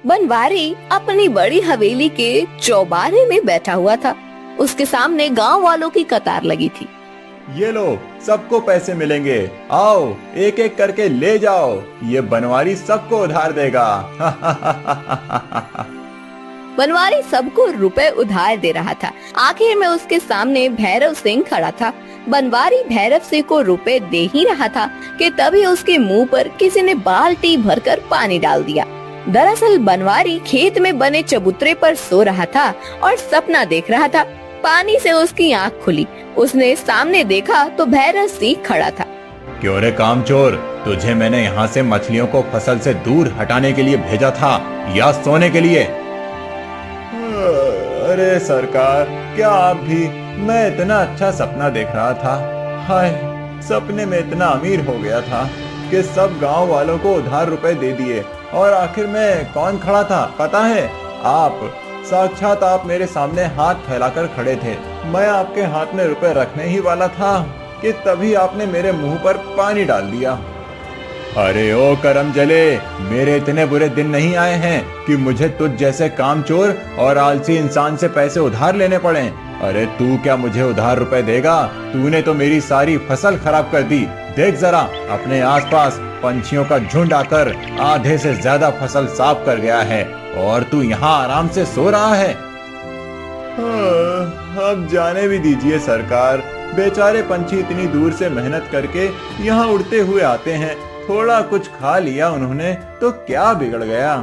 बनवारी अपनी बड़ी हवेली के चौबारे में बैठा हुआ था। उसके सामने गांव वालों की कतार लगी थी। ये लो, सबको पैसे मिलेंगे, आओ एक एक करके ले जाओ, ये बनवारी सबको उधार देगा। बनवारी सबको रुपए उधार दे रहा था। आखिर में उसके सामने भैरव सिंह खड़ा था। बनवारी भैरव सिंह को रुपए दे ही रहा था कि तभी उसके मुंह पर किसी ने बाल्टी भरकर पानी डाल दिया। दरअसल बनवारी खेत में बने चबूतरे पर सो रहा था और सपना देख रहा था। पानी से उसकी आंख खुली। उसने सामने देखा तो भैरव सिंह खड़ा था। क्यों रे कामचोर, तुझे मैंने यहाँ से मछलियों को फसल से दूर हटाने के लिए भेजा था या सोने के लिए? अरे सरकार, क्या आप भी? मैं इतना अच्छा सपना देख रहा था। हाय, सपने में इतना अमीर हो गया था कि सब गांव वालों को उधार रुपए दे दिए। और आखिर में कौन खड़ा था पता है? आप, साक्षात आप मेरे सामने हाथ फैलाकर खड़े थे। मैं आपके हाथ में रुपए रखने ही वाला था कि तभी आपने मेरे मुंह पर पानी डाल दिया। अरे ओ करम जले, मेरे इतने बुरे दिन नहीं आए हैं कि मुझे तुझ जैसे कामचोर और आलसी इंसान से पैसे उधार लेने पड़े। अरे तू क्या मुझे उधार रुपए देगा? तूने तो मेरी सारी फसल खराब कर दी। देख जरा, अपने आसपास पंछियों का झुंड आकर आधे से ज्यादा फसल साफ कर गया है और तू यहाँ आराम से सो रहा है। अब जाने भी दीजिए सरकार, बेचारे पंछी इतनी दूर से मेहनत करके यहाँ उड़ते हुए आते हैं। थोड़ा कुछ खा लिया उन्होंने तो क्या बिगड़ गया?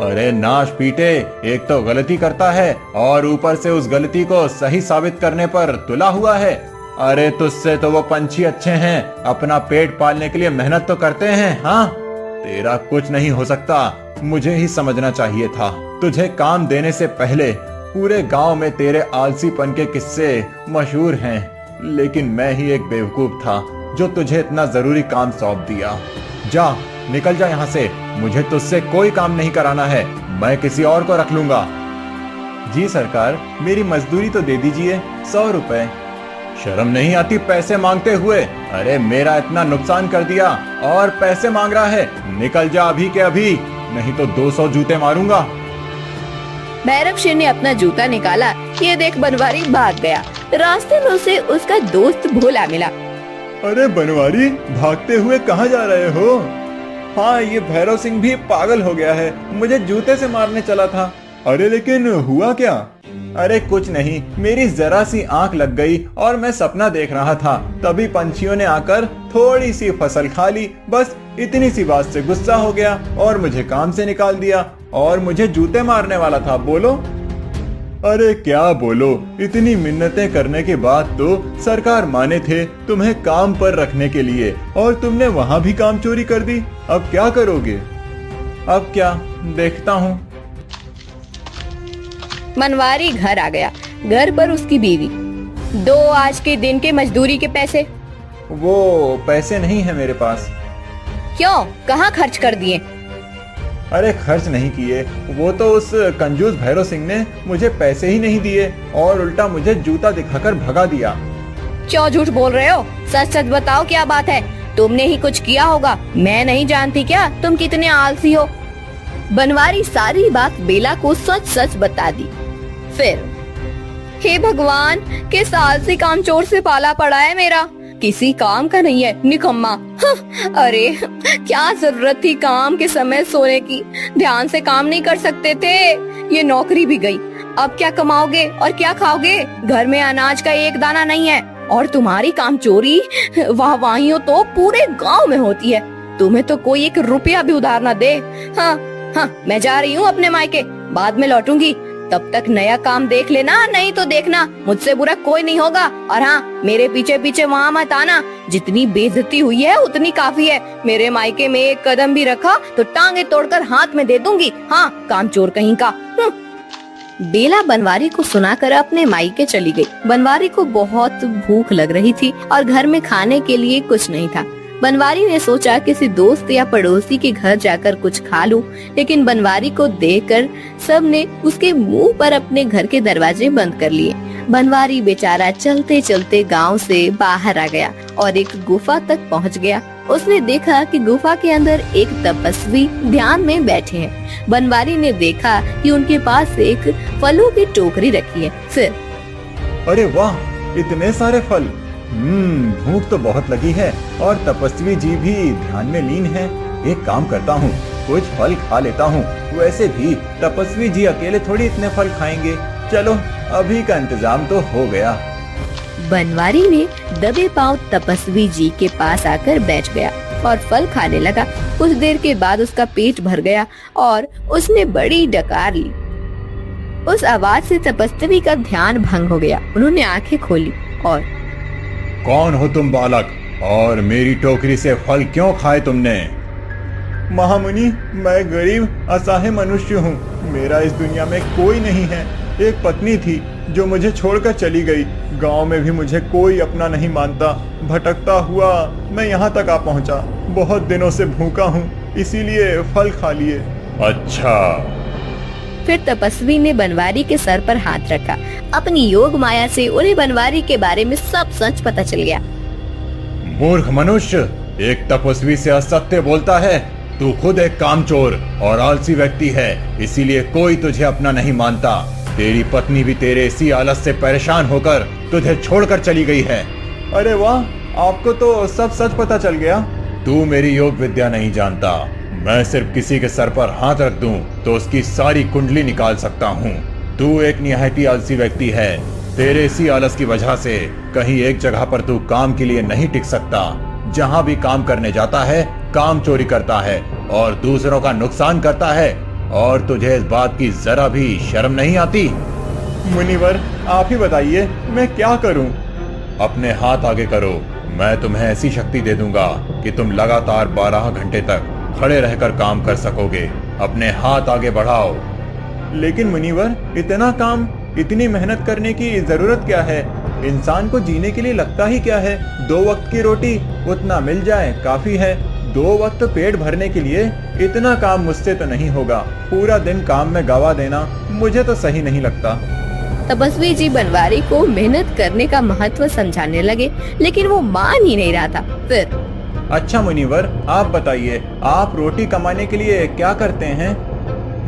अरे नाश पीटे, एक तो गलती करता है और ऊपर से उस गलती को सही साबित करने पर तुला हुआ है। अरे तुझसे तो वो पंछी अच्छे हैं, अपना पेट पालने के लिए मेहनत तो करते हैं। हाँ, तेरा कुछ नहीं हो सकता। मुझे ही समझना चाहिए था। तुझे काम देने से पहले पूरे गांव में तेरे आलसीपन के किस्से मशहूर हैं, लेकिन मैं ही एक बेवकूफ था जो तुझे इतना जरूरी काम सौंप दिया। जा, निकल जा यहाँ से। मुझे तुझसे कोई काम नहीं कराना है। मैं किसी और को रख लूंगा। जी सरकार, मेरी मजदूरी तो दे दीजिए, 100 रुपए। शर्म नहीं आती पैसे मांगते हुए? अरे मेरा इतना नुकसान कर दिया और पैसे मांग रहा है। निकल जा अभी के अभी, नहीं तो 200 जूते मारूंगा। भैरव सिंह ने अपना जूता निकाला। ये देख बनवारी भाग गया। रास्ते में उसे उसका दोस्त भोला मिला। अरे बनवारी, भागते हुए कहाँ जा रहे हो? हाँ, ये भैरव सिंह भी पागल हो गया है, मुझे जूते से मारने चला था। अरे लेकिन हुआ क्या? अरे कुछ नहीं, मेरी जरा सी आंख लग गई और मैं सपना देख रहा था। तभी पंछियों ने आकर थोड़ी सी फसल खा ली। बस इतनी सी बात से गुस्सा हो गया और मुझे काम से निकाल दिया और मुझे जूते मारने वाला था। बोलो। अरे क्या बोलो, इतनी मिन्नतें करने के बाद तो सरकार माने थे तुम्हें काम पर रखने के लिए और तुमने वहाँ भी काम चोरी कर दी। अब क्या करोगे? अब क्या, देखता हूँ। बनवारी घर आ गया। घर पर उसकी बीवी। 2 आज के दिन के मजदूरी के पैसे। वो पैसे नहीं है मेरे पास। क्यों, कहाँ खर्च कर दिए? अरे खर्च नहीं किए, वो तो उस कंजूस भैरव सिंह ने मुझे पैसे ही नहीं दिए और उल्टा मुझे जूता दिखाकर भगा दिया। क्यों झूठ बोल रहे हो? सच सच बताओ, क्या बात है? तुमने ही कुछ किया होगा। मैं नहीं जानती क्या तुम कितने आलसी हो? बनवारी सारी बात बेला को सच सच बता दी। फिर, हे भगवान, किस आलसी कामचोर से पाला पड़ा है मेरा। किसी काम का नहीं है, निकम्मा। अरे क्या जरूरत थी काम के समय सोने की? ध्यान से काम नहीं कर सकते थे? ये नौकरी भी गई। अब क्या कमाओगे और क्या खाओगे? घर में अनाज का एक दाना नहीं है और तुम्हारी कामचोरी वाहवाहियों तो पूरे गांव में होती है। तुम्हें तो कोई 1 रुपया भी उधार न दे। हाँ, मैं जा रही हूँ अपने मायके, बाद में लौटूंगी। तब तक नया काम देख लेना, नहीं तो देखना मुझसे बुरा कोई नहीं होगा। और हाँ, मेरे पीछे पीछे वहाँ मत आना। जितनी बेइज्जती हुई है उतनी काफी है। मेरे मायके में 1 कदम भी रखा तो टांगे तोड़कर हाथ में दे दूंगी। हाँ, कामचोर कहीं का। बेला बनवारी को सुनाकर अपने मायके चली गई। बनवारी को बहुत भूख लग रही थी और घर में खाने के लिए कुछ नहीं था। बनवारी ने सोचा किसी दोस्त या पड़ोसी के घर जाकर कुछ खा लूं, लेकिन बनवारी को देखकर सबने उसके मुंह पर अपने घर के दरवाजे बंद कर लिए। बनवारी बेचारा चलते चलते गांव से बाहर आ गया और एक गुफा तक पहुंच गया। उसने देखा कि गुफा के अंदर एक तपस्वी ध्यान में बैठे हैं। बनवारी ने देखा कि उनके पास एक फलों की टोकरी रखी है। फिर अरे वाह, इतने सारे फल। भूख तो बहुत लगी है और तपस्वी जी भी ध्यान में लीन है। एक काम करता हूँ, कुछ फल खा लेता हूँ। वैसे भी तपस्वी जी अकेले थोड़ी इतने फल खाएंगे। चलो, अभी का इंतजाम तो हो गया। बनवारी ने दबे पांव तपस्वी जी के पास आकर बैठ गया और फल खाने लगा। कुछ देर के बाद उसका पेट भर गया और उसने बड़ी डकार ली। उस आवाज से तपस्वी का ध्यान भंग हो गया। उन्होंने आंखें खोली और कौन हो तुम बालक, और मेरी टोकरी से फल क्यों खाए तुमने? महामुनि, मैं गरीब असहाय मनुष्य हूँ। मेरा इस दुनिया में कोई नहीं है। एक पत्नी थी जो मुझे छोड़कर चली गई। गांव में भी मुझे कोई अपना नहीं मानता। भटकता हुआ मैं यहाँ तक आ पहुँचा। बहुत दिनों से भूखा हूँ, इसीलिए फल खा लिए। अच्छा। फिर तपस्वी ने बनवारी के सर पर हाथ रखा। अपनी योग माया से उन्हें बनवारी के बारे में सब सच पता चल गया। मूर्ख मनुष्य, एक तपस्वी से असत्य बोलता है। तू खुद एक कामचोर और आलसी व्यक्ति है, इसीलिए कोई तुझे अपना नहीं मानता। तेरी पत्नी भी तेरे इसी आलस से परेशान होकर तुझे छोड़कर चली गई है। अरे वाह, आपको तो सब सच पता चल गया। तू मेरी योग विद्या नहीं जानता। मैं सिर्फ किसी के सर पर हाथ रख दूं तो उसकी सारी कुंडली निकाल सकता हूँ। तू एक निहायती आलसी व्यक्ति है। तेरे इसी आलस की वजह से कहीं एक जगह पर तू काम के लिए नहीं टिक सकता। जहाँ भी काम करने जाता है, काम चोरी करता है और दूसरों का नुकसान करता है, और तुझे इस बात की जरा भी शर्म नहीं आती? मुनिवर, आप ही बताइए, मैं क्या करूं? अपने हाथ आगे करो। मैं तुम्हें ऐसी शक्ति दे दूंगा कि तुम लगातार 12 घंटे तक खड़े रहकर काम कर सकोगे। अपने हाथ आगे बढ़ाओ। लेकिन मुनिवर, इतना काम, इतनी मेहनत करने की जरूरत क्या है? इंसान को जीने के लिए लगता ही क्या है? 2 वक्त की रोटी, उतना मिल जाए काफी है। 2 वक्त पेट भरने के लिए इतना काम मुझसे तो नहीं होगा। पूरा दिन काम में गवा देना मुझे तो सही नहीं लगता। तपस्वी जी बनवारी को मेहनत करने का महत्व समझाने लगे, लेकिन वो मान ही नहीं रहा था। फिर अच्छा मुनिवर, आप बताइए, आप रोटी कमाने के लिए क्या करते हैं?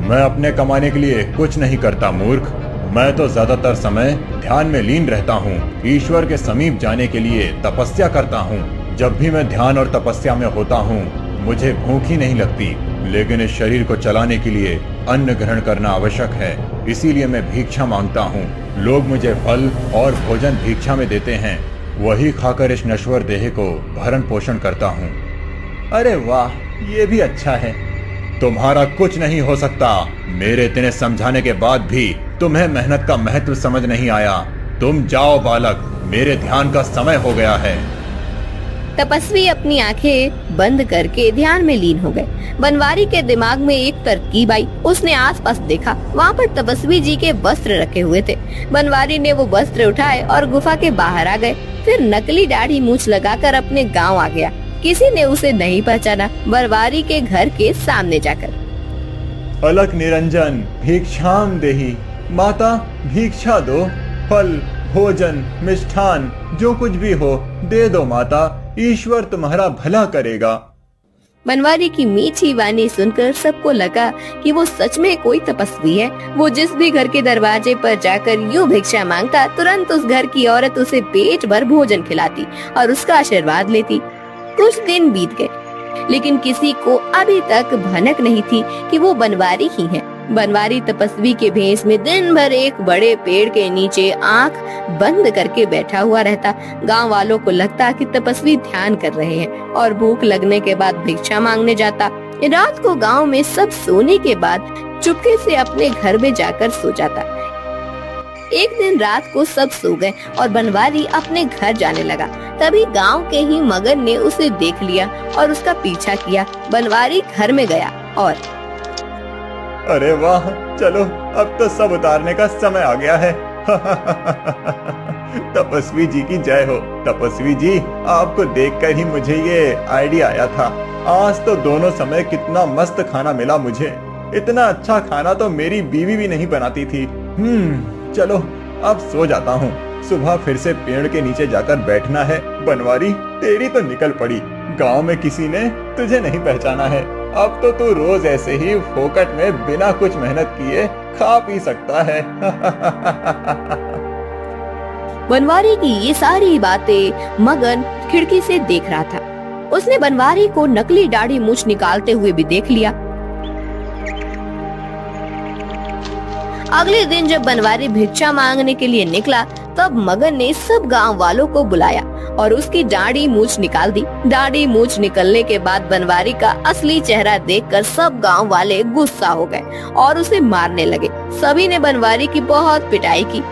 मैं अपने कमाने के लिए कुछ नहीं करता मूर्ख। मैं तो ज्यादातर समय ध्यान में लीन रहता हूँ। ईश्वर के समीप जाने के लिए तपस्या करता हूँ। जब भी मैं ध्यान और तपस्या में होता हूँ, मुझे भूख ही नहीं लगती। लेकिन इस शरीर को चलाने के लिए अन्न ग्रहण करना आवश्यक है, इसीलिए मैं भिक्षा मांगता हूँ। लोग मुझे फल और भोजन भिक्षा में देते हैं, वही खाकर इस नश्वर देह को भरण पोषण करता हूँ। अरे वाह, ये भी अच्छा है। तुम्हारा कुछ नहीं हो सकता। मेरे इतने समझाने के बाद भी तुम्हें मेहनत का महत्व समझ नहीं आया। तुम जाओ बालक, मेरे ध्यान का समय हो गया है। तपस्वी अपनी आंखें बंद करके ध्यान में लीन हो गए। बनवारी के दिमाग में एक तरकीब आई। उसने आसपास देखा, वहाँ पर तपस्वी जी के वस्त्र रखे हुए थे। बनवारी ने वो वस्त्र उठाए और गुफा के बाहर आ गए। फिर नकली दाढ़ी मूछ लगाकर अपने गांव आ गया। किसी ने उसे नहीं पहचाना। बनवारी के घर के सामने जाकर, अलक निरंजन भिक्षाम देहि। माता, भिक्षा दो। फल, भोजन, मिष्ठान, जो कुछ भी हो दे दो माता। ईश्वर तुम्हारा भला करेगा। बनवारी की मीठी वाणी सुनकर सबको लगा कि वो सच में कोई तपस्वी है। वो जिस भी घर के दरवाजे पर जाकर यूं भिक्षा मांगता, तुरंत उस घर की औरत उसे पेट भर भोजन खिलाती और उसका आशीर्वाद लेती। कुछ दिन बीत गए, लेकिन किसी को अभी तक भनक नहीं थी कि वो बनवारी ही है। बनवारी तपस्वी के भेष में दिन भर एक बड़े पेड़ के नीचे आंख बंद करके बैठा हुआ रहता। गांव वालों को लगता कि तपस्वी ध्यान कर रहे हैं और भूख लगने के बाद भिक्षा मांगने जाता। रात को गांव में सब सोने के बाद चुपके से अपने घर में जाकर सो जाता। एक दिन रात को सब सो गए और बनवारी अपने घर जाने लगा। तभी गांव के ही मगर ने उसे देख लिया और उसका पीछा किया। बनवारी घर में गया और अरे वाह, चलो अब तो सब उतारने का समय आ गया है। तपस्वी जी की जय हो। तपस्वी जी, आपको देखकर ही मुझे ये आइडिया आया था। आज तो दोनों समय कितना मस्त खाना मिला मुझे। इतना अच्छा खाना तो मेरी बीवी भी नहीं बनाती थी। चलो अब सो जाता हूँ। सुबह फिर से पेड़ के नीचे जाकर बैठना है। बनवारी, तेरी तो निकल पड़ी। गांव में किसी ने तुझे नहीं पहचाना है। अब तो तू रोज ऐसे ही फोकट में बिना कुछ मेहनत किए खा पी सकता है। बनवारी की ये सारी बातें मगन खिड़की से देख रहा था। उसने बनवारी को नकली दाढ़ी मूछ निकालते हुए भी देख लिया। अगले दिन जब बनवारी भिक्षा मांगने के लिए निकला, तब मगन ने सब गांव वालों को बुलाया और उसकी दाढ़ी मूछ निकाल दी। दाढ़ी मूछ निकलने के बाद बनवारी का असली चेहरा देखकर सब गांव वाले गुस्सा हो गए और उसे मारने लगे। सभी ने बनवारी की बहुत पिटाई की।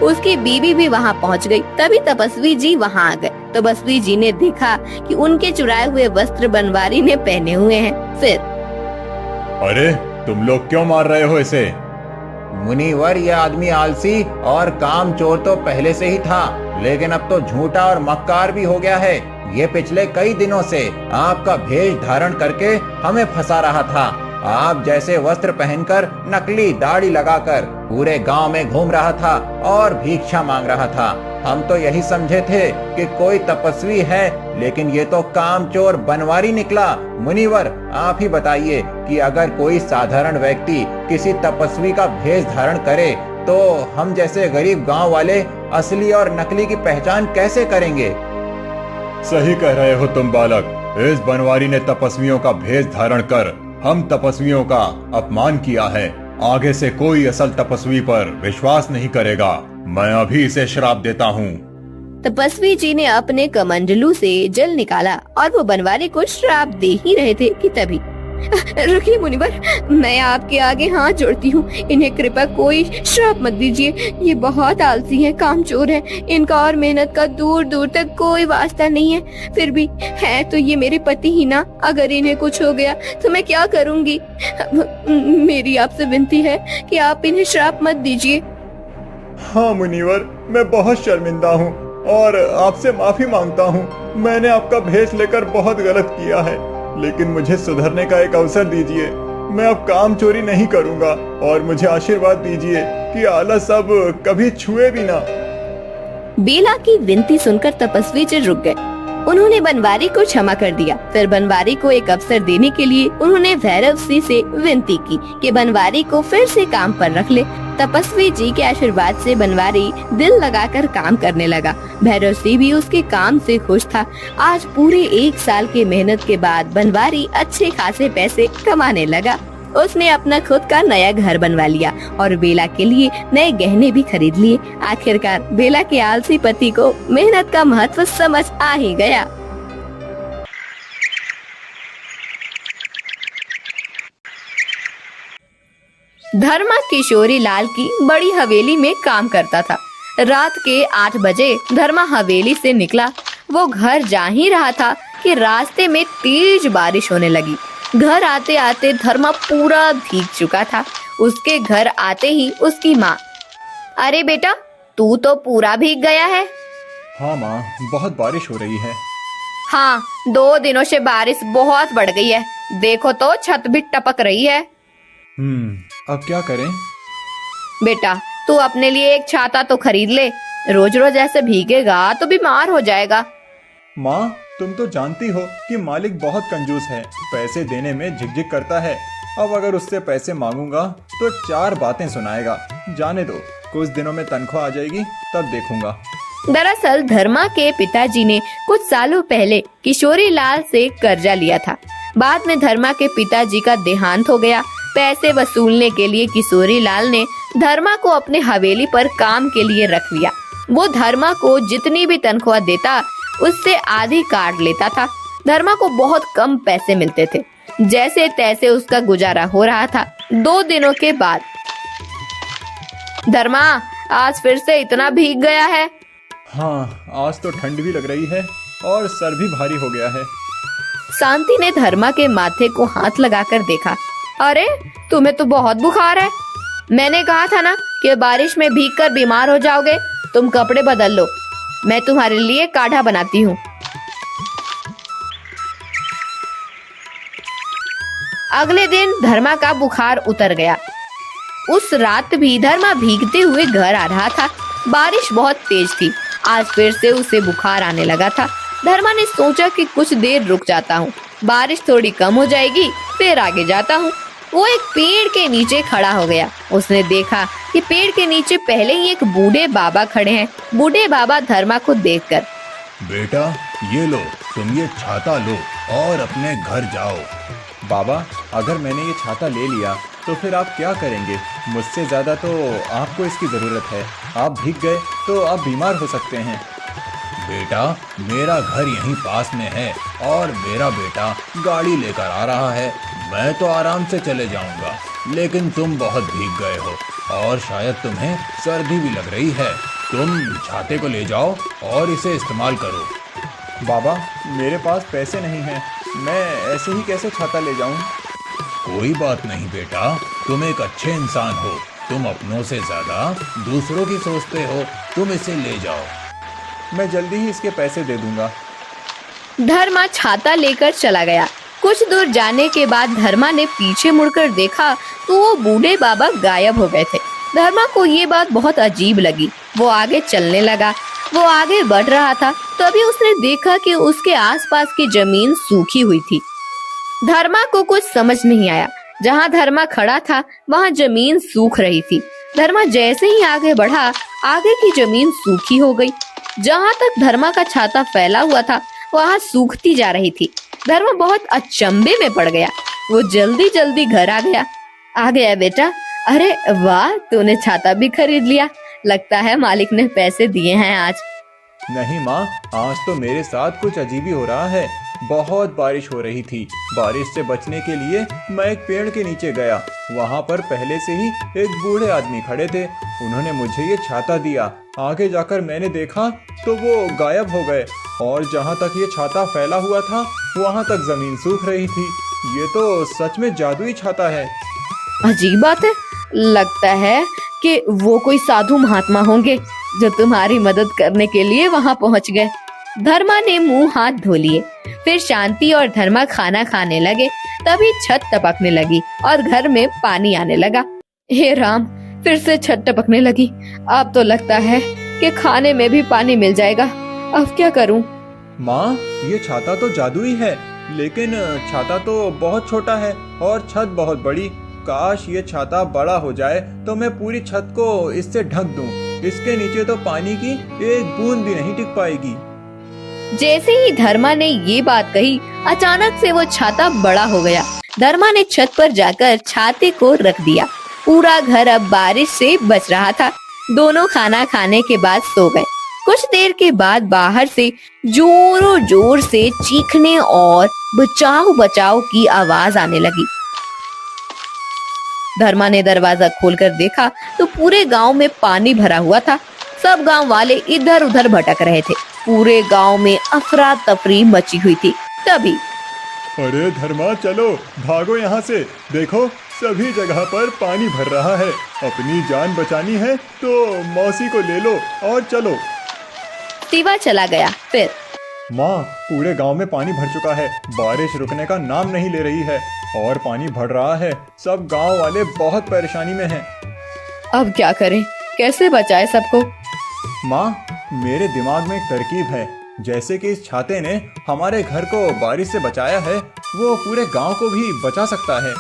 उसकी बीवी भी वहां पहुंच गई। तभी तपस्वी जी वहां आ गए। तपस्वी जी ने देखा कि उनके चुराए हुए वस्त्र बनवारी ने पहने हुए हैं। फिर, अरे तुम लोग क्यों मार रहे हो इसे? मुनिवर, यह आदमी आलसी और काम चोर तो पहले से ही था, लेकिन अब तो झूठा और मक्कार भी हो गया है। ये पिछले कई दिनों से आपका भेष धारण करके हमें फंसा रहा था। आप जैसे वस्त्र पहनकर नकली दाढ़ी लगाकर पूरे गांव में घूम रहा था और भिक्षा मांग रहा था। हम तो यही समझे थे कि कोई तपस्वी है, लेकिन ये तो कामचोर बनवारी निकला। मुनिवर, आप ही बताइए कि अगर कोई साधारण व्यक्ति किसी तपस्वी का भेष धारण करे तो हम जैसे गरीब गांव वाले असली और नकली की पहचान कैसे करेंगे? सही कह रहे हो तुम बालक। इस बनवारी ने तपस्वियों का भेष धारण कर हम तपस्वियों का अपमान किया है। आगे से कोई असल तपस्वी पर विश्वास नहीं करेगा। मैं अभी इसे श्राप देता हूँ। तपस्वी जी ने अपने कमंडलू से जल निकाला और वो बनवारी को श्राप दे ही रहे थे कि तभी, रुकिए मुनिवर, मैं आपके आगे हाथ जोड़ती हूँ। इन्हें कृपया कोई श्राप मत दीजिए। ये बहुत आलसी हैं, कामचोर हैं। इनका और मेहनत का दूर दूर तक कोई वास्ता नहीं है। फिर भी है तो ये मेरे पति ही ना। अगर इन्हें कुछ हो गया तो मैं क्या करूँगी? मेरी आपसे विनती है कि आप इन्हें श्राप मत दीजिए। हाँ मुनिवर, मैं बहुत शर्मिंदा हूँ और आपसे माफी मांगता हूँ। मैंने आपका भेष लेकर बहुत गलत किया है, लेकिन मुझे सुधरने का एक अवसर दीजिए। मैं अब काम चोरी नहीं करूँगा और मुझे आशीर्वाद दीजिए कि आलस अब कभी छुए भी ना। बेला की विनती सुनकर तपस्वी जी रुक गए। उन्होंने बनवारी को क्षमा कर दिया। फिर बनवारी को एक अवसर देने के लिए उन्होंने भैरव सिंह से विनती की कि बनवारी को फिर से काम पर रख ले। तपस्वी जी के आशीर्वाद से बनवारी दिल लगाकर काम करने लगा। भैरव सिंह भी उसके काम से खुश था। आज पूरे 1 साल की मेहनत के बाद बनवारी अच्छे खासे पैसे कमाने लगा। उसने अपना खुद का नया घर बनवा लिया और बेला के लिए नए गहने भी खरीद लिए। आखिरकार बेला के आलसी पति को मेहनत का महत्व समझ आ ही गया। धर्मा किशोरी लाल की बड़ी हवेली में काम करता था। रात के 8 बजे धर्मा हवेली से निकला। वो घर जा ही रहा था कि रास्ते में तेज बारिश होने लगी। घर आते आते धर्मा पूरा भीग चुका था। उसके घर आते ही उसकी माँ, अरे बेटा, तू तो पूरा भीग गया है। हाँ माँ, बहुत बारिश हो रही है। हाँ, 2 दिनों से बारिश बहुत बढ़ गई है। देखो तो छत भी टपक रही है। अब क्या करें? बेटा, तू अपने लिए एक छाता तो खरीद ले। रोज रोज ऐसे भीगेगा तो बीमार हो जाएगा। माँ, तुम तो जानती हो कि मालिक बहुत कंजूस है, पैसे देने में झिकझिक करता है। अब अगर उससे पैसे मांगूंगा तो 4 बातें सुनाएगा। जाने दो, कुछ दिनों में तनख्वाह आ जाएगी, तब देखूंगा। दरअसल धर्मा के पिताजी ने कुछ सालों पहले किशोरी लाल से कर्जा लिया था। बाद में धर्मा के पिताजी का देहांत हो गया। पैसे वसूलने के लिए किशोरी लाल ने धर्मा को अपने हवेली पर काम के लिए रख लिया। वो धर्मा को जितनी भी तनख्वाह देता उससे आधी काट लेता था। धर्मा को बहुत कम पैसे मिलते थे। जैसे तैसे उसका गुजारा हो रहा था। 2 दिनों के बाद, धर्मा, आज फिर से इतना भीग गया है। हाँ, आज तो ठंड भी लग रही है और सर भी भारी हो गया है। शांति ने धर्मा के माथे को हाथ लगाकर देखा। अरे, तुम्हें तो बहुत बुखार है। मैंने कहा था ना कि बारिश में भीगकर बीमार हो जाओगे। तुम कपड़े बदल लो, मैं तुम्हारे लिए काढ़ा बनाती हूँ। अगले दिन धर्मा का बुखार उतर गया। उस रात भी धर्मा भीगते हुए घर आ रहा था। बारिश बहुत तेज थी। आज फिर से उसे बुखार आने लगा था। धर्मा ने सोचा कि कुछ देर रुक जाता हूँ, बारिश थोड़ी कम हो जाएगी फिर आगे जाता हूँ। वो एक पेड़ के नीचे खड़ा हो गया। उसने देखा कि पेड़ के नीचे पहले ही एक बूढ़े बाबा खड़े हैं। बूढ़े बाबा धर्मा को देखकर, बेटा ये लो, तुम ये छाता लो और अपने घर जाओ। बाबा, अगर मैंने ये छाता ले लिया तो फिर आप क्या करेंगे? मुझसे ज़्यादा तो आपको इसकी ज़रूरत है। आप भीग गए तो आप बीमार हो सकते हैं। बेटा मेरा घर यहीं पास में है और मेरा बेटा गाड़ी लेकर आ रहा है। मैं तो आराम से चले जाऊंगा, लेकिन तुम बहुत भीग गए हो और शायद तुम्हें सर्दी भी लग रही है। तुम छाते को ले जाओ और इसे इस्तेमाल करो। बाबा, मेरे पास पैसे नहीं हैं, मैं ऐसे ही कैसे छाता ले जाऊं? कोई बात नहीं बेटा, तुम एक अच्छे इंसान हो। तुम अपनों से ज्यादा दूसरों की सोचते हो। तुम इसे ले जाओ। मैं जल्दी ही इसके पैसे दे दूंगा। धर्मा छाता लेकर चला गया। कुछ दूर जाने के बाद धर्मा ने पीछे मुड़कर देखा तो वो बूढ़े बाबा गायब हो गए थे। धर्मा को ये बात बहुत अजीब लगी। वो आगे चलने लगा। वो आगे बढ़ रहा था, तभी उसने देखा कि उसके आसपास की जमीन सूखी हुई थी। धर्मा को कुछ समझ नहीं आया। जहाँ धर्मा खड़ा था वहाँ जमीन सूख रही थी। धर्मा जैसे ही आगे बढ़ा, आगे की जमीन सूखी हो गई। जहाँ तक धर्मा का छाता फैला हुआ था वहाँ सूखती जा रही थी। धर्मा बहुत अचंभे में पड़ गया। वो जल्दी जल्दी घर आ गया बेटा। अरे वाह, तूने छाता भी खरीद लिया। लगता है मालिक ने पैसे दिए हैं आज। नहीं माँ, आज तो मेरे साथ कुछ अजीब ही हो रहा है। बहुत बारिश हो रही थी। बारिश से बचने के लिए मैं एक पेड़ के नीचे गया। वहाँ पर पहले से ही एक बूढ़े आदमी खड़े थे। उन्होंने मुझे ये छाता दिया। आगे जाकर मैंने देखा तो वो गायब हो गए और जहाँ तक ये छाता फैला हुआ था वहाँ तक जमीन सूख रही थी। ये तो सच में जादुई छाता है। अजीब बात है। लगता है कि वो कोई साधु महात्मा होंगे जो तुम्हारी मदद करने के लिए वहाँ पहुँच गए। धर्मा ने मुंह हाथ धो लिए। फिर शांति और धर्मा खाना खाने लगे। तभी छत टपकने लगी और घर में पानी आने लगा। हे राम, फिर से छत टपकने लगी। अब तो लगता है कि खाने में भी पानी मिल जाएगा। अब क्या करूं? माँ, ये छाता तो जादुई है, लेकिन छाता तो बहुत छोटा है और छत बहुत बड़ी। काश ये छाता बड़ा हो जाए तो मैं पूरी छत को इससे ढक दूं। इसके नीचे तो पानी की एक बूंद भी नहीं टिक पाएगी। जैसे ही धर्मा ने ये बात कही, अचानक से वो छाता बड़ा हो गया। धर्मा ने छत पर जाकर छाते को रख दिया। पूरा घर अब बारिश से बच रहा था। दोनों खाना खाने के बाद सो गए। कुछ देर के बाद बाहर से जोरों जोर से चीखने और बचाओ बचाओ की आवाज आने लगी। धर्मा ने दरवाजा खोलकर देखा तो पूरे गांव में पानी भरा हुआ था। सब गांव वाले इधर उधर भटक रहे थे। पूरे गांव में अफरा तफरी मची हुई थी। तभी, अरे धर्मा, चलो भागो यहाँ से। देखो, सभी जगह पर पानी भर रहा है। अपनी जान बचानी है तो मौसी को ले लो और चलो। शिवा चला गया। फिर, माँ, पूरे गांव में पानी भर चुका है। बारिश रुकने का नाम नहीं ले रही है और पानी बढ़ रहा है। सब गांव वाले बहुत परेशानी में हैं। अब क्या करें? कैसे बचाए सबको? माँ, मेरे दिमाग में एक तरकीब है। जैसे कि इस छाते ने हमारे घर को बारिश से बचाया है, वो पूरे गांव को भी बचा सकता है।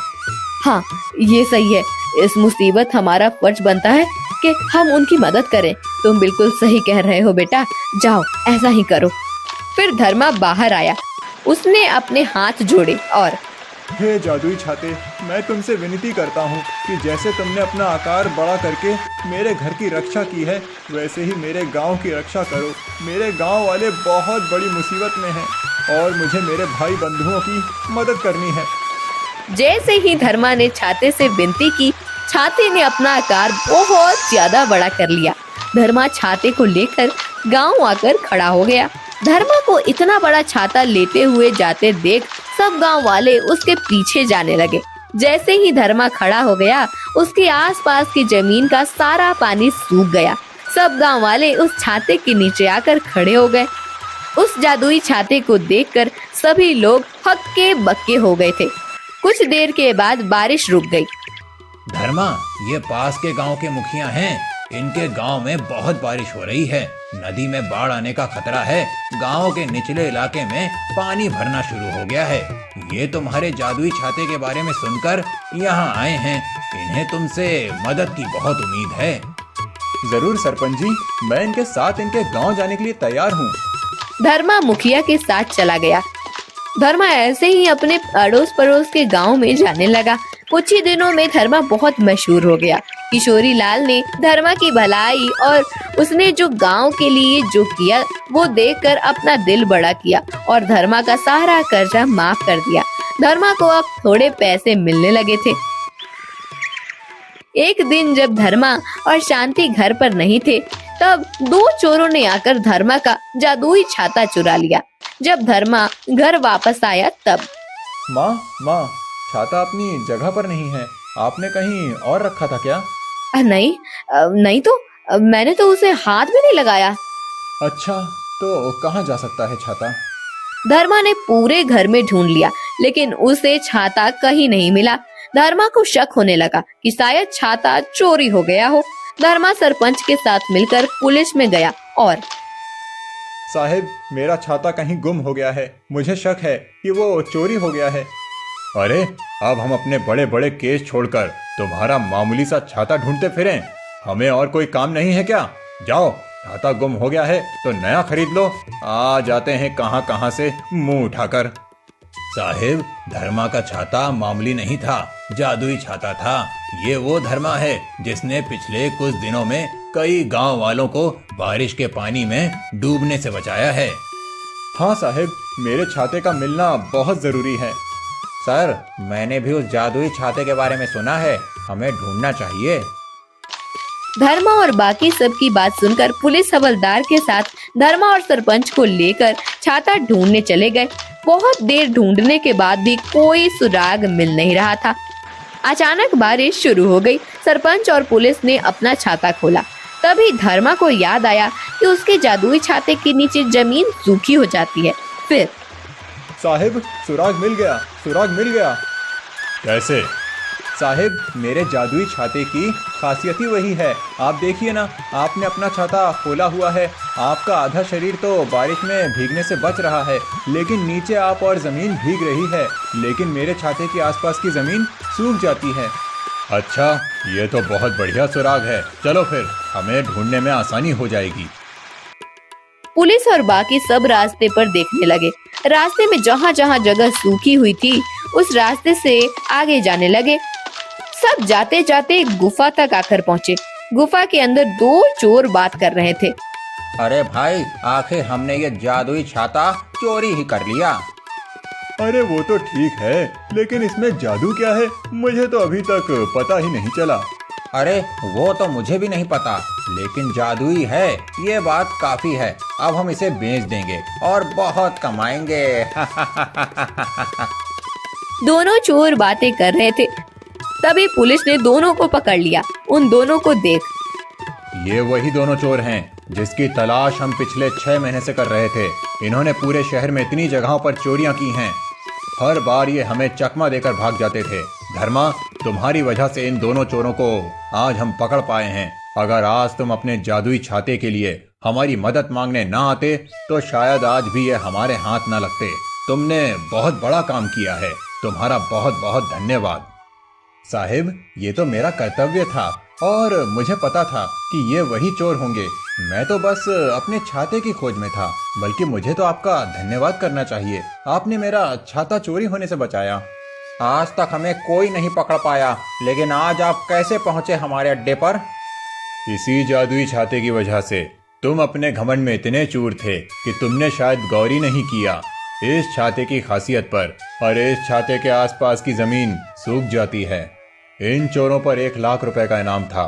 हाँ, ये सही है। इस मुसीबत हमारा फर्ज बनता है कि हम उनकी मदद करें। तुम बिल्कुल सही कह रहे हो बेटा। जाओ, ऐसा ही करो। फिर धर्मा बाहर आया। उसने अपने हाथ जोड़े और, हे जादुई छाते, मैं तुमसे विनती करता हूँ कि जैसे तुमने अपना आकार बड़ा करके मेरे घर की रक्षा की है, वैसे ही मेरे गांव की रक्षा करो। मेरे गांव वाले बहुत बड़ी मुसीबत में हैं और मुझे मेरे भाई बंधुओं की मदद करनी है। जैसे ही धर्मा ने छाते से विनती की, छाते ने अपना आकार बहुत ज्यादा बड़ा कर लिया। धर्मा छाते को लेकर गांव आकर खड़ा हो गया। धर्मा को इतना बड़ा छाता लेते हुए जाते देख सब गांव वाले उसके पीछे जाने लगे। जैसे ही धर्मा खड़ा हो गया, उसके आसपास की जमीन का सारा पानी सूख गया। सब गांव वाले उस छाते के नीचे आकर खड़े हो गए। उस जादुई छाते को देखकर सभी लोग हक्के बक्के हो गए थे। कुछ देर के बाद बारिश रुक गई। धर्मा, ये पास के गांव के मुखिया हैं। इनके गांव में बहुत बारिश हो रही है, नदी में बाढ़ आने का खतरा है। गांव के निचले इलाके में पानी भरना शुरू हो गया है। ये तुम्हारे जादुई छाते के बारे में सुनकर यहाँ आए हैं। इन्हें तुमसे मदद की बहुत उम्मीद है। जरूर सरपंच जी, मैं इनके साथ इनके गांव जाने के लिए तैयार हूँ। धर्मा मुखिया के साथ चला गया। धर्मा ऐसे ही अपने अड़ोस पड़ोस के गांव में जाने लगा। कुछ ही दिनों में धर्मा बहुत मशहूर हो गया। किशोरी लाल ने धर्मा की भलाई और उसने जो गांव के लिए जो किया वो देखकर अपना दिल बड़ा किया और धर्मा का सारा कर्जा माफ कर दिया। धर्मा को अब थोड़े पैसे मिलने लगे थे। एक दिन जब धर्मा और शांति घर पर नहीं थे, तब दो चोरों ने आकर धर्मा का जादुई छाता चुरा लिया। जब धर्मा घर वापस आया तब माँ, छाता अपनी जगह पर नहीं है। आपने कहीं और रखा था क्या? नहीं तो मैंने तो उसे हाथ भी नहीं लगाया। अच्छा, तो कहाँ जा सकता है छाता? धर्मा ने पूरे घर में ढूंढ लिया, लेकिन उसे छाता कहीं नहीं मिला। धर्मा को शक होने लगा कि शायद छाता चोरी हो गया हो। धर्मा सरपंच के साथ मिलकर पुलिस में गया और साहिब, मेरा छाता कहीं गुम हो गया है। मुझे शक है कि वो चोरी हो गया है। अरे, अब हम अपने बड़े बड़े केस छोड़कर तुम्हारा मामूली सा छाता ढूंढते फिरें? हमें और कोई काम नहीं है क्या? जाओ, छाता गुम हो गया है तो नया खरीद लो। आ जाते हैं कहां कहां से मुंह उठाकर। साहिब, धर्मा का छाता मामूली नहीं था, जादुई छाता था। ये वो धर्मा है जिसने पिछले कुछ दिनों में कई गांव वालों को बारिश के पानी में डूबने से बचाया है। हाँ साहिब, मेरे छाते का मिलना बहुत जरूरी है। सर, मैंने भी उस जादुई छाते के बारे में सुना है, हमें ढूंढना चाहिए। धर्मा और बाकी सब की बात सुनकर पुलिस हवलदार के साथ धर्मा और सरपंच को लेकर छाता ढूंढने चले गए। बहुत देर ढूंढने के बाद भी कोई सुराग मिल नहीं रहा था। अचानक बारिश शुरू हो गई। सरपंच और पुलिस ने अपना छाता खोला। तभी धर्मा को याद आया कि उसके जादुई छाते के नीचे जमीन सूखी हो जाती है। फिर साहिब, सुराग मिल गया। कैसे? साहिब, मेरे जादुई छाते की खासियत ही वही है। आप देखिए ना, आपने अपना छाता खोला हुआ है। आपका आधा शरीर तो बारिश में भीगने से बच रहा है, लेकिन नीचे आप और जमीन भीग रही है। लेकिन मेरे छाते के आसपास की जमीन सूख जाती है। अच्छा, ये तो बहुत बढ़िया सुराग है। चलो फिर, हमें ढूंढने में आसानी हो जाएगी। पुलिस और बाकी सब रास्ते पर देखने लगे। रास्ते में जहाँ जहाँ जगह सूखी हुई थी, उस रास्ते से आगे जाने लगे। सब जाते जाते एक गुफा तक आकर पहुँचे। गुफा के अंदर दो चोर बात कर रहे थे। अरे भाई, आखिर हमने ये जादुई छाता चोरी ही कर लिया। अरे वो तो ठीक है, लेकिन इसमें जादू क्या है, मुझे तो अभी तक पता ही नहीं चला। अरे वो तो मुझे भी नहीं पता, लेकिन जादुई है, ये बात काफी है। अब हम इसे बेच देंगे और बहुत कमाएंगे। दोनों चोर बातें कर रहे थे। तभी पुलिस ने दोनों को पकड़ लिया। उन दोनों को देख ये वही दोनों चोर हैं जिसकी तलाश हम पिछले 6 महीने से कर रहे थे। इन्होंने पूरे शहर में इतनी जगहों पर चोरियां की हैं। हर बार ये हमें चकमा देकर भाग जाते थे। धर्मा, तुम्हारी वजह से इन दोनों चोरों को आज हम पकड़ पाए हैं। अगर आज तुम अपने जादुई छाते के लिए हमारी मदद मांगने ना आते तो शायद आज भी ये हमारे हाथ ना लगते। तुमने बहुत बड़ा काम किया है, तुम्हारा बहुत बहुत धन्यवाद। साहिब, ये तो मेरा कर्तव्य था और मुझे पता था कि ये वही चोर होंगे। मैं तो बस अपने छाते की खोज में था। बल्कि मुझे तो आपका धन्यवाद करना चाहिए। आपने मेरा छाता चोरी होने से बचाया। आज तक हमें कोई नहीं पकड़ पाया, लेकिन आज आप कैसे पहुंचे हमारे अड्डे पर? इसी जादुई छाते की वजह से। तुम अपने घमंड में इतने चूर थे कि तुमने शायद गौर ही नहीं किया इस छाते की खासियत पर। और इस छाते के आसपास की जमीन सूख जाती है। इन चोरों पर 1 लाख रुपए का इनाम था।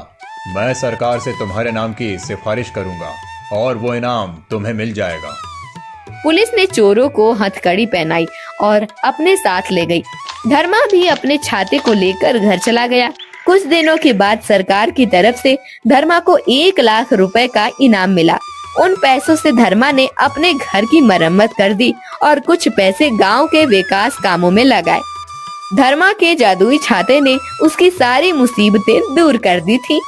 मैं सरकार से तुम्हारे नाम की सिफारिश करूंगा और वो इनाम तुम्हें मिल जाएगा। पुलिस ने चोरों को हथकड़ी पहनाई और अपने साथ ले गई। धर्मा भी अपने छाते को लेकर घर चला गया। कुछ दिनों के बाद सरकार की तरफ से धर्मा को 1 लाख रुपए का इनाम मिला। उन पैसों से धर्मा ने अपने घर की मरम्मत कर दी और कुछ पैसे गांव के विकास कामों में लगाए। धर्मा के जादुई छाते ने उसकी सारी मुसीबतें दूर कर दी थी।